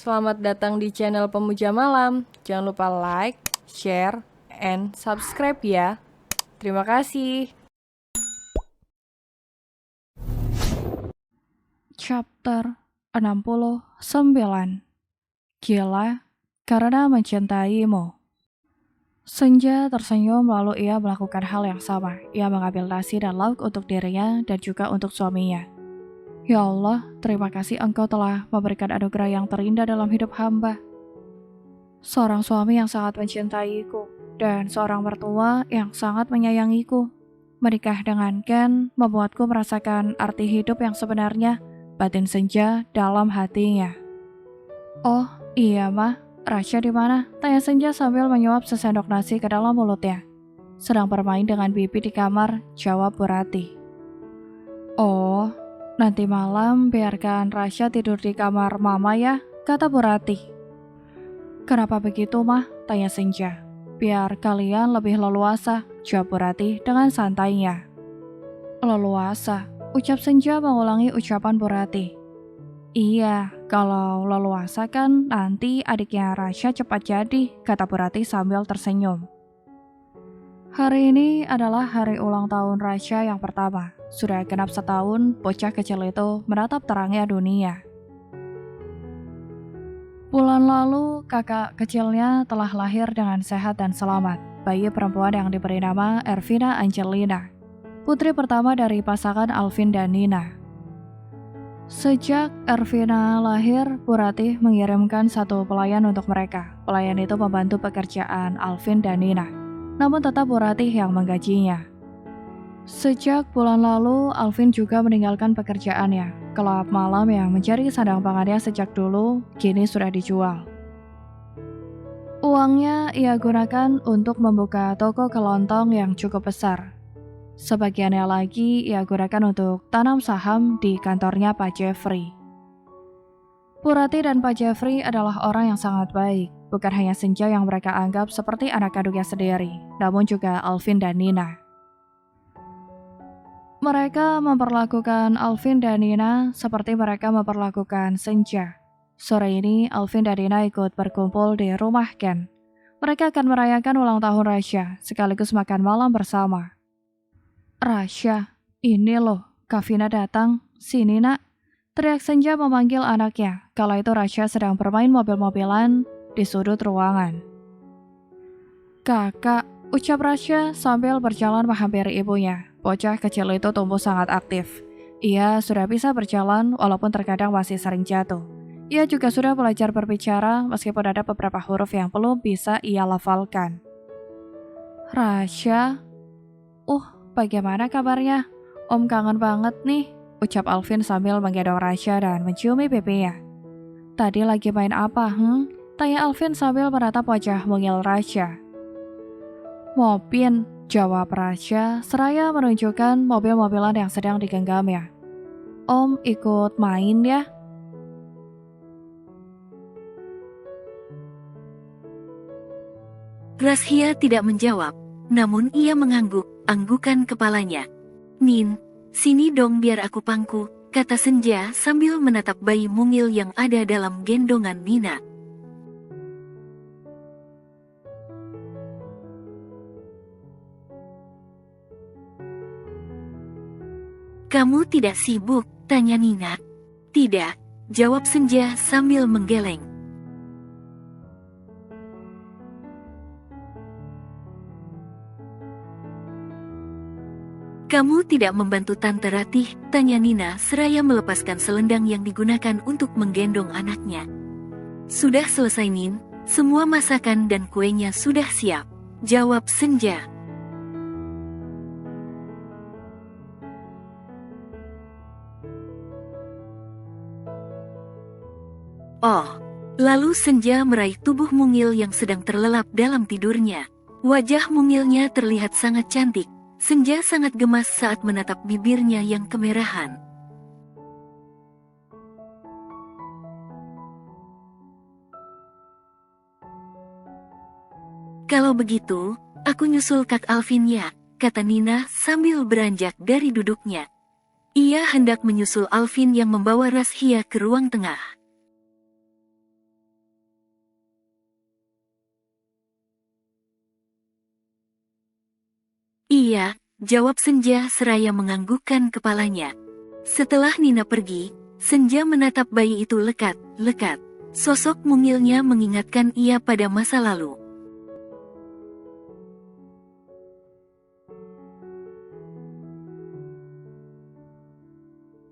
Selamat datang di channel Pemuja Malam. Jangan lupa like, share, and subscribe ya. Terima kasih. Chapter 69. Gila karena mencintaimu. Senja tersenyum lalu ia melakukan hal yang sama. Ia mengambil nasi dan lauk untuk dirinya dan juga untuk suaminya. Ya Allah, terima kasih Engkau telah memberikan anugerah yang terindah dalam hidup hamba. Seorang suami yang sangat mencintaiku dan seorang mertua yang sangat menyayangiku. Menikah dengan Ken membuatku merasakan arti hidup yang sebenarnya, batin Senja dalam hatinya. Oh, iya mah, Rasya di mana? Tanya Senja sambil menyuap sesendok nasi ke dalam mulutnya. Sedang bermain dengan bibi di kamar, jawab Bu Ratih. Oh, nanti malam biarkan Rasya tidur di kamar mama ya, kata Bu Ratih. Kenapa begitu mah? Tanya Senja. Biar kalian lebih leluasa, jawab Bu Ratih dengan santainya. Leluasa, ucap Senja mengulangi ucapan Bu Ratih. Iya, kalau leluasa kan nanti adiknya Rasya cepat jadi, kata Bu Ratih sambil tersenyum. Hari ini adalah hari ulang tahun Rasya yang pertama. Sudah genap setahun, bocah kecil itu menatap terangnya dunia. Bulan lalu, kakak kecilnya telah lahir dengan sehat dan selamat. Bayi perempuan yang diberi nama Ervina Angelina, putri pertama dari pasangan Alvin dan Nina. Sejak Ervina lahir, Bu Ratih mengirimkan satu pelayan untuk mereka. Pelayan itu membantu pekerjaan Alvin dan Nina, namun tetap Bu Ratih yang menggajinya. Sejak bulan lalu, Alvin juga meninggalkan pekerjaannya. Kelab malam yang mencari sandang pangannya sejak dulu, kini sudah dijual. Uangnya ia gunakan untuk membuka toko kelontong yang cukup besar. Sebagiannya lagi ia gunakan untuk tanam saham di kantornya Pak Jeffrey. Bu Ratih dan Pak Jeffrey adalah orang yang sangat baik. Bukan hanya Senja yang mereka anggap seperti anak kandungnya sendiri, namun juga Alvin dan Nina. Mereka memperlakukan Alvin dan Nina seperti mereka memperlakukan Senja. Sore ini Alvin dan Nina ikut berkumpul di rumah Ken. Mereka akan merayakan ulang tahun Rasya, sekaligus makan malam bersama. Rasya, ini loh, Kak Vina datang. Sini nak. Teriak Senja memanggil anaknya. Kala itu Rasya sedang bermain mobil-mobilan di sudut ruangan. Kakak, ucap Rasya sambil berjalan menghampiri ibunya. Bocah kecil itu tumbuh sangat aktif. Ia sudah bisa berjalan walaupun terkadang masih sering jatuh. Ia juga sudah belajar berbicara meskipun ada beberapa huruf yang belum bisa ia lafalkan. Rasya, bagaimana kabarnya? Om kangen banget nih, ucap Alvin sambil menggendong Rasya dan menciumi pipinya. Tadi lagi main apa, Tanya Alvin sambil menatap wajah mungil Rasya. Mobil, jawab Rasya seraya menunjukkan mobil-mobilan yang sedang digenggamnya. Om ikut main ya? Rasya tidak menjawab, namun ia mengangguk-anggukan kepalanya. Nin, sini dong biar aku pangku, kata Senja sambil menatap bayi mungil yang ada dalam gendongan Nina. Kamu tidak sibuk? Tanya Nina. Tidak, jawab Senja sambil menggeleng. Kamu tidak membantu Tante Ratih? Tanya Nina seraya melepaskan selendang yang digunakan untuk menggendong anaknya. Sudah selesai Nin, semua masakan dan kuenya sudah siap, jawab Senja. Oh, lalu Senja meraih tubuh mungil yang sedang terlelap dalam tidurnya. Wajah mungilnya terlihat sangat cantik. Senja sangat gemas saat menatap bibirnya yang kemerahan. Kalau begitu, aku nyusul Kak Alvin ya, kata Nina sambil beranjak dari duduknya. Ia hendak menyusul Alvin yang membawa Rasya ke ruang tengah. Iya, jawab Senja seraya menganggukkan kepalanya. Setelah Nina pergi, Senja menatap bayi itu lekat-lekat. Sosok mungilnya mengingatkan ia pada masa lalu.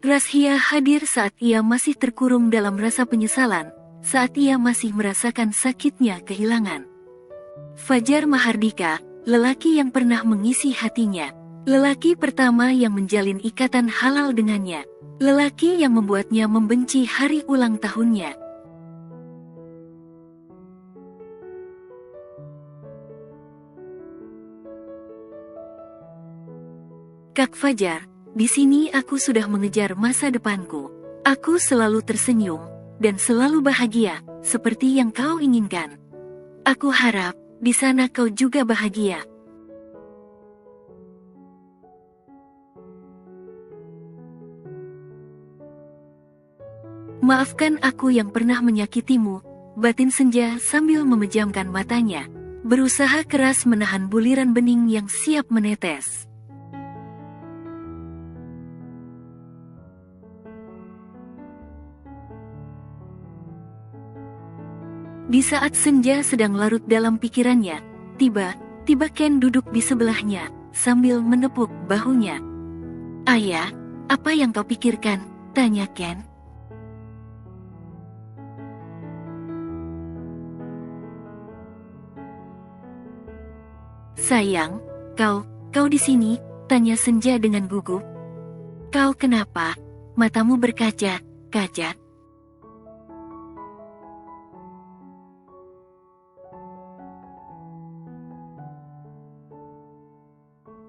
Razhia hadir saat ia masih terkurung dalam rasa penyesalan, saat ia masih merasakan sakitnya kehilangan. Fajar Mahardika, lelaki yang pernah mengisi hatinya. Lelaki pertama yang menjalin ikatan halal dengannya. Lelaki yang membuatnya membenci hari ulang tahunnya. Kak Fajar, di sini aku sudah mengejar masa depanku. Aku selalu tersenyum, dan selalu bahagia, seperti yang kau inginkan. Aku harap, di sana kau juga bahagia. Maafkan aku yang pernah menyakitimu, batin Senja sambil memejamkan matanya, berusaha keras menahan buliran bening yang siap menetes. Di saat Senja sedang larut dalam pikirannya, tiba-tiba Ken duduk di sebelahnya, sambil menepuk bahunya. "Ayah, apa yang kau pikirkan?" tanya Ken. "Sayang, kau di sini?" tanya Senja dengan gugup. "Kau kenapa? Matamu berkaca-kaca."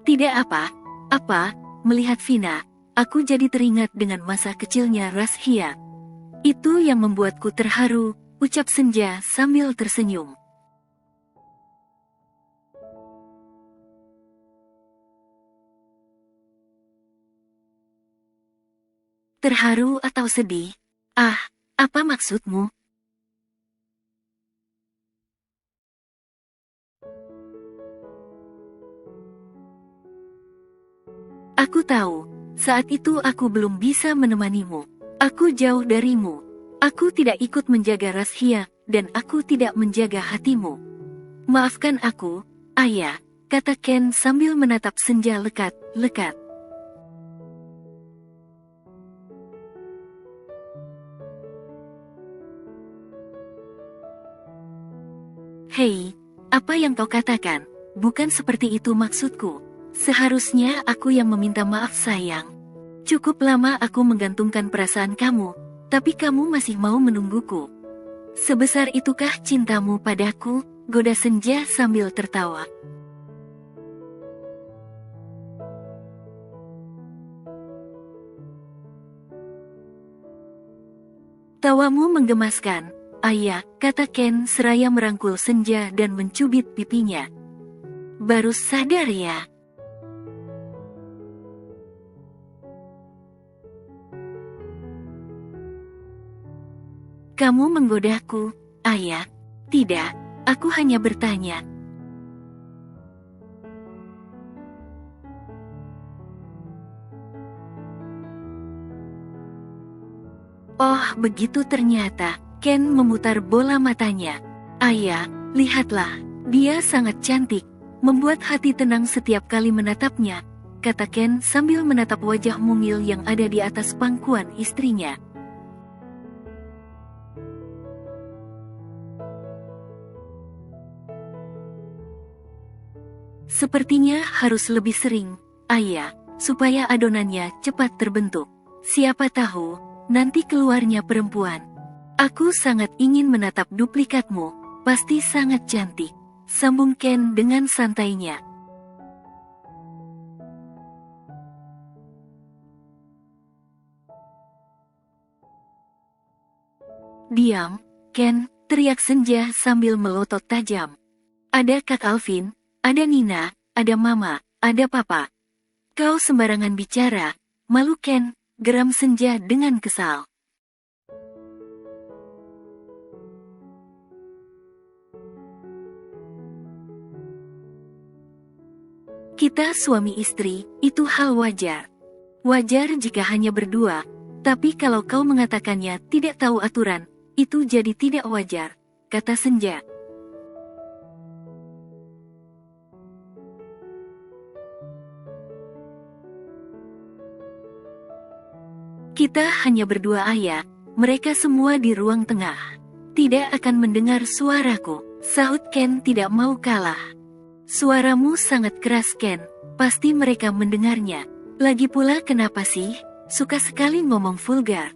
"Tidak apa-apa, melihat Vina, aku jadi teringat dengan masa kecilnya Razhia. Itu yang membuatku terharu," ucap Senja sambil tersenyum. "Terharu atau sedih? Ah, apa maksudmu?" "Aku tahu, saat itu aku belum bisa menemanimu. Aku jauh darimu. Aku tidak ikut menjaga Razhia, dan aku tidak menjaga hatimu. Maafkan aku, ayah," kata Ken sambil menatap Senja lekat-lekat. "Hei, apa yang kau katakan? Bukan seperti itu maksudku. Seharusnya aku yang meminta maaf sayang. Cukup lama aku menggantungkan perasaan kamu, tapi kamu masih mau menungguku. Sebesar itukah cintamu padaku?" goda Senja sambil tertawa. "Tawamu menggemaskan, ayah," kata Ken seraya merangkul Senja dan mencubit pipinya. "Baru sadar ya?" "Kamu menggodaku, ayah." "Tidak, aku hanya bertanya." "Oh, begitu ternyata." Ken memutar bola matanya. "Ayah, lihatlah, dia sangat cantik, membuat hati tenang setiap kali menatapnya," kata Ken sambil menatap wajah mungil yang ada di atas pangkuan istrinya. "Sepertinya harus lebih sering, ayah, supaya adonannya cepat terbentuk. Siapa tahu, nanti keluarnya perempuan. Aku sangat ingin menatap duplikatmu, pasti sangat cantik," sambung Ken dengan santainya. "Diam, Ken," teriak Senja sambil melotot tajam. "Ada Kak Alvin, ada Nina, ada Mama, ada Papa. Kau sembarangan bicara, malu Ken," geram Senja dengan kesal. Kita suami istri, itu hal wajar. Wajar jika hanya berdua, tapi kalau kau mengatakannya tidak tahu aturan, itu jadi tidak wajar, kata Senja. Kita hanya berdua ayah, mereka semua di ruang tengah. Tidak akan mendengar suaraku, sahut Ken tidak mau kalah. Suaramu sangat keras Ken, pasti mereka mendengarnya. Lagi pula kenapa sih, suka sekali ngomong vulgar.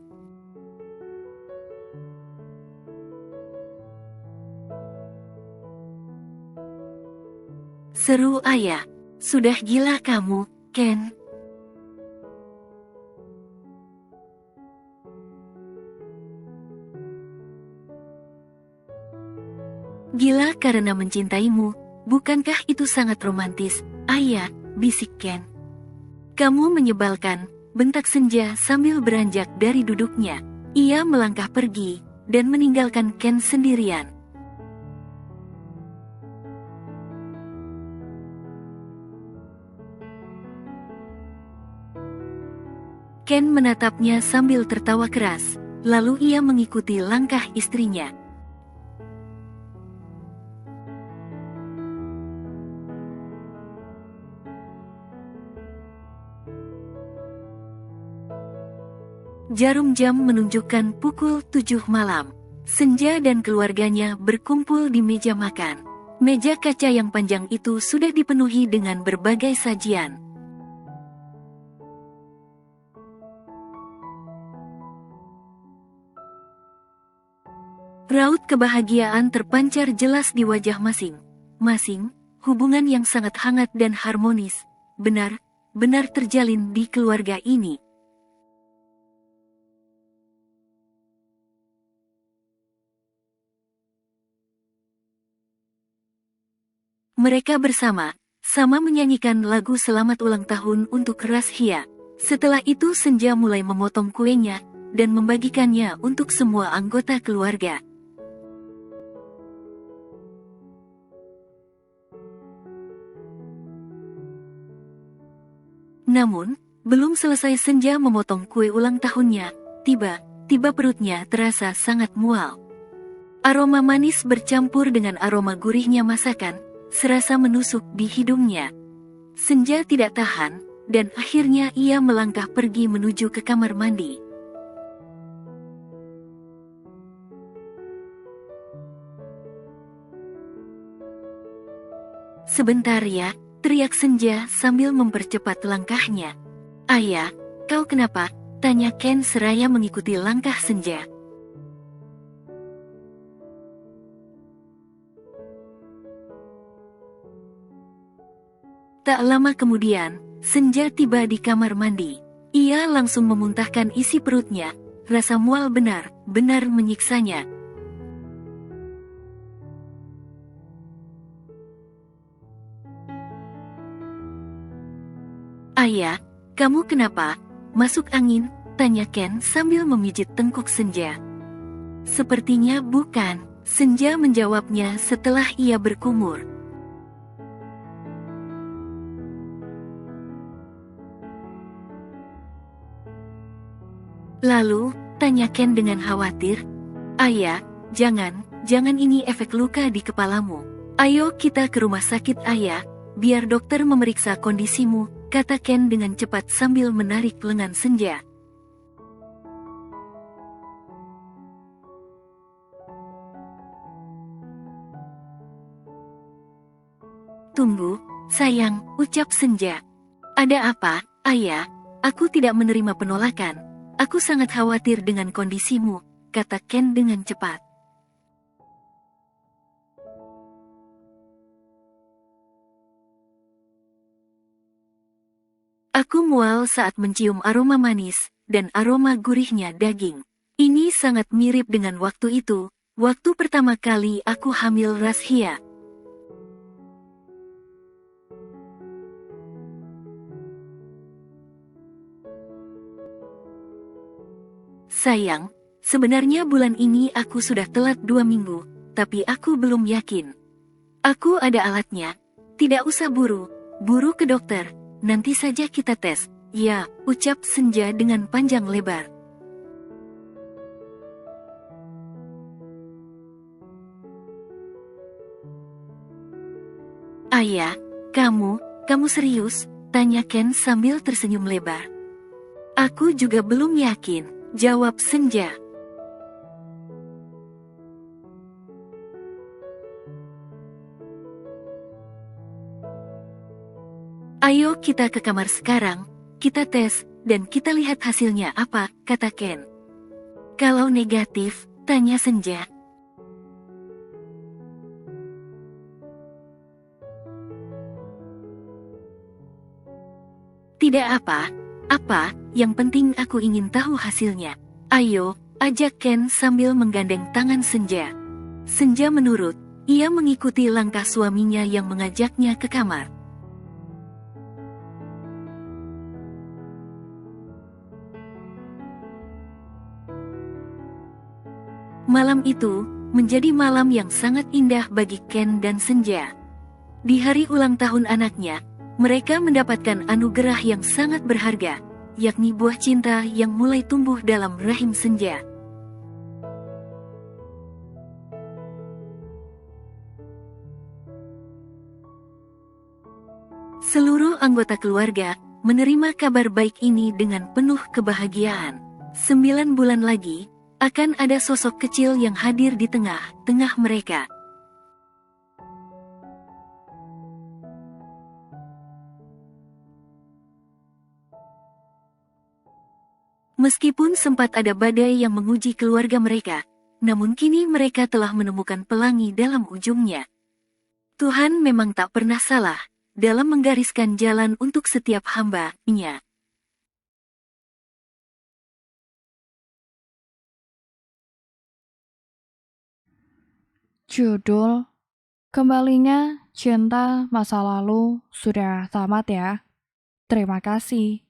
Seru ayah, sudah gila kamu, Ken. Gila karena mencintaimu, bukankah itu sangat romantis, ayah, bisik Ken. Kamu menyebalkan, bentak Senja sambil beranjak dari duduknya. Ia melangkah pergi, dan meninggalkan Ken sendirian. Ken menatapnya sambil tertawa keras, lalu ia mengikuti langkah istrinya. Jarum jam menunjukkan pukul 7 malam. Senja dan keluarganya berkumpul di meja makan. Meja kaca yang panjang itu sudah dipenuhi dengan berbagai sajian. Raut kebahagiaan terpancar jelas di wajah masing-masing. Hubungan yang sangat hangat dan harmonis, benar-benar terjalin di keluarga ini. Mereka sama menyanyikan lagu selamat ulang tahun untuk Razhia. Setelah itu Senja mulai memotong kuenya dan membagikannya untuk semua anggota keluarga. Namun, belum selesai Senja memotong kue ulang tahunnya, tiba-tiba perutnya terasa sangat mual. Aroma manis bercampur dengan aroma gurihnya masakan, serasa menusuk di hidungnya. Senja tidak tahan, dan akhirnya ia melangkah pergi menuju ke kamar mandi. Sebentar ya, teriak Senja sambil mempercepat langkahnya. Ayah, kau kenapa? Tanya Ken seraya mengikuti langkah Senja. Tak lama kemudian, Senja tiba di kamar mandi. Ia langsung memuntahkan isi perutnya, rasa mual benar-benar menyiksanya. Ayah, kamu kenapa? Masuk angin? Tanya Ken sambil memijit tengkuk Senja. Sepertinya bukan, Senja menjawabnya setelah ia berkumur. Lalu, tanya Ken dengan khawatir. Ayah, jangan ini efek luka di kepalamu. Ayo kita ke rumah sakit ayah, biar dokter memeriksa kondisimu, kata Ken dengan cepat sambil menarik lengan Senja. Tunggu, sayang, ucap Senja. Ada apa, ayah? Aku tidak menerima penolakan. Aku sangat khawatir dengan kondisimu, kata Ken dengan cepat. Aku mual saat mencium aroma manis dan aroma gurihnya daging. Ini sangat mirip dengan waktu itu, waktu pertama kali aku hamil Razhia. Sayang, sebenarnya bulan ini aku sudah telat 2 minggu, tapi aku belum yakin. Aku ada alatnya, tidak usah buru, Buru ke dokter, nanti saja kita tes. Ya, ucap Senja dengan panjang lebar. Ayah, kamu serius? Tanya Ken sambil tersenyum lebar. Aku juga belum yakin, jawab Senja. Ayo kita ke kamar sekarang, kita tes, dan kita lihat hasilnya apa, kata Ken. Kalau negatif, tanya Senja. Tidak apa, yang penting aku ingin tahu hasilnya. Ayo, ajak Ken sambil menggandeng tangan Senja. Senja menurut, ia mengikuti langkah suaminya yang mengajaknya ke kamar. Malam itu, menjadi malam yang sangat indah bagi Ken dan Senja. Di hari ulang tahun anaknya, mereka mendapatkan anugerah yang sangat berharga, yakni buah cinta yang mulai tumbuh dalam rahim Senja. Seluruh anggota keluarga menerima kabar baik ini dengan penuh kebahagiaan. 9 bulan lagi, akan ada sosok kecil yang hadir di tengah-tengah mereka. Meskipun sempat ada badai yang menguji keluarga mereka, namun kini mereka telah menemukan pelangi dalam ujungnya. Tuhan memang tak pernah salah dalam menggariskan jalan untuk setiap hamba-Nya. Judul Kembalinya Cinta Masa Lalu sudah tamat ya. Terima kasih.